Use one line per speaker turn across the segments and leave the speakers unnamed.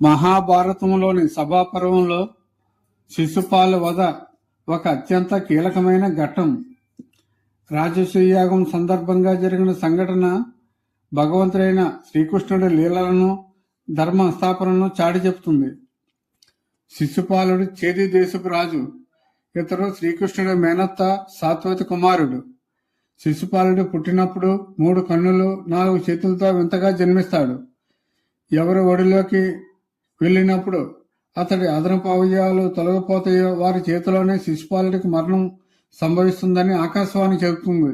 మహాభారతంలోని సభాపర్వంలో శిశుపాల వధ ఒక అత్యంత కీలకమైన ఘట్టం. రాజసూయాగం సందర్భంగా జరిగిన సంఘటన భగవంతుడైన శ్రీకృష్ణుడి లీలలను, ధర్మ స్థాపనను చాటి చెప్తుంది. శిశుపాలుడు చేది దేశపు రాజు. ఇతడు శ్రీకృష్ణుడి మేనత్త సాత్వతి కుమారుడు. శిశుపాలుడు పుట్టినప్పుడు 3 కన్నులు 4 చేతులతో వింతగా జన్మిస్తాడు. ఎవరి ఒడిలోకి వెళ్ళినప్పుడు అతడి అదనపు అవయవాలు తొలగిపోతాయో వారి చేతిలోనే శిశుపాలుడికి మరణం సంభవిస్తుందని ఆకాశవాణి చెబుతుంది.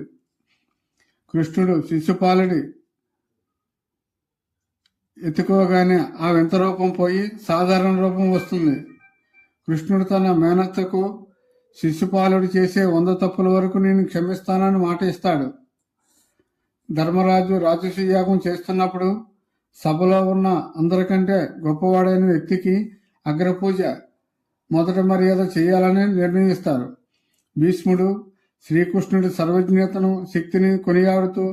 కృష్ణుడు శిశుపాలుడి ఎత్తుకోగానే ఆ వింత రూపం పోయి సాధారణ రూపం వస్తుంది. కృష్ణుడు తన మేనత్తకు శిశుపాలుడు చేసే 100 తప్పుల వరకు నేను క్షమిస్తానని మాట ఇస్తాడు. ధర్మరాజు రాజసూయాగం చేస్తున్నప్పుడు సభలో ఉన్న అందరికంటే గొప్పవాడైన వ్యక్తికి అగ్రపూజ మొదటి మర్యాద చేయాలని నిర్ణయిస్తారు. భీష్ముడు శ్రీకృష్ణుడి సర్వజ్ఞతను, శక్తిని కొనియాడుతూ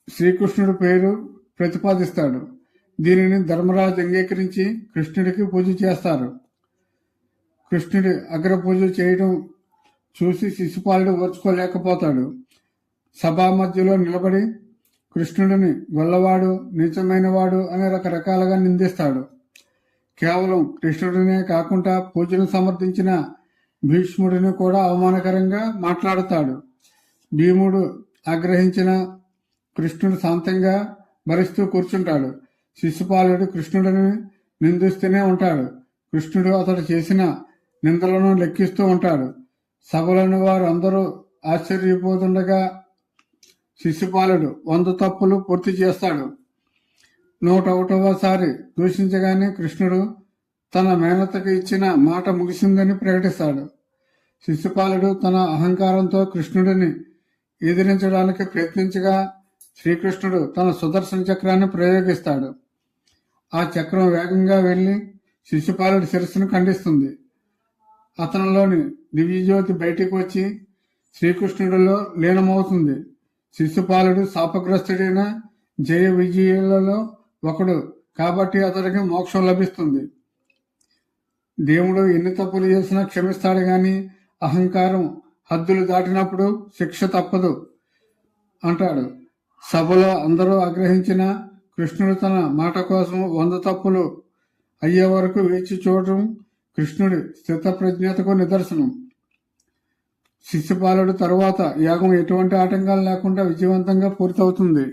శ్రీకృష్ణుడి పేరు ప్రతిపాదిస్తాడు. దీనిని ధర్మరాజు అంగీకరించి కృష్ణుడికి పూజ చేస్తారు. కృష్ణుడి అగ్రపూజ చేయడం చూసి శిశుపాలుడు ఓర్చుకోలేకపోతాడు. సభా మధ్యలో నిలబడి కృష్ణుడిని గొల్లవాడు, నీచమైనవాడు అని రకరకాలుగా నిందిస్తాడు. కేవలం కృష్ణుడినే కాకుండా పూజను సమర్థించిన భీష్ముడిని కూడా అవమానకరంగా మాట్లాడుతాడు. భీముడు ఆగ్రహించిన కృష్ణుడు శాంతంగా భరిస్తూ కూర్చుంటాడు. శిశుపాలుడు కృష్ణుడిని నిందిస్తూనే ఉంటాడు. కృష్ణుడు అతడు చేసిన నిందలను లెక్కిస్తూ ఉంటాడు. సభలోని వారు అందరూ ఆశ్చర్యపోతుండగా శిశుపాలుడు 100 తప్పులు పూర్తి చేస్తాడు. 101వసారి దూషించగానే కృష్ణుడు తన మేనత్తకు ఇచ్చిన మాట ముగిసిందని ప్రకటిస్తాడు. శిశుపాలుడు తన అహంకారంతో కృష్ణుడిని ఎదిరించడానికి ప్రయత్నించగా శ్రీకృష్ణుడు తన సుదర్శన చక్రాన్ని ప్రయోగిస్తాడు. ఆ చక్రం వేగంగా వెళ్లి శిశుపాలుడి శిరస్సును ఖండిస్తుంది. అతనిలోని దివ్యజ్యోతి బయటికి వచ్చి శ్రీకృష్ణుడిలో లీనమవుతుంది. శిశుపాలుడు శాపగ్రస్తుడైన జయ విజయులలో ఒకడు కాబట్టి అతడికి మోక్షం లభిస్తుంది. దేవుడు ఎన్ని తప్పులు చేసినా క్షమిస్తాడు గాని అహంకారం హద్దులు దాటినప్పుడు శిక్ష తప్పదు అంటాడు. సభలో అందరూ ఆగ్రహించిన కృష్ణుడు తన మాట కోసం 100 తప్పులు అయ్యే వరకు వేచి చూడటం కృష్ణుడి స్థితప్రజ్ఞతకు నిదర్శనం. శిశుపాలుడు తరువాత యాగం ఎటువంటి ఆటంకాలు లేకుండా విజయవంతంగా పూర్తవుతుంది.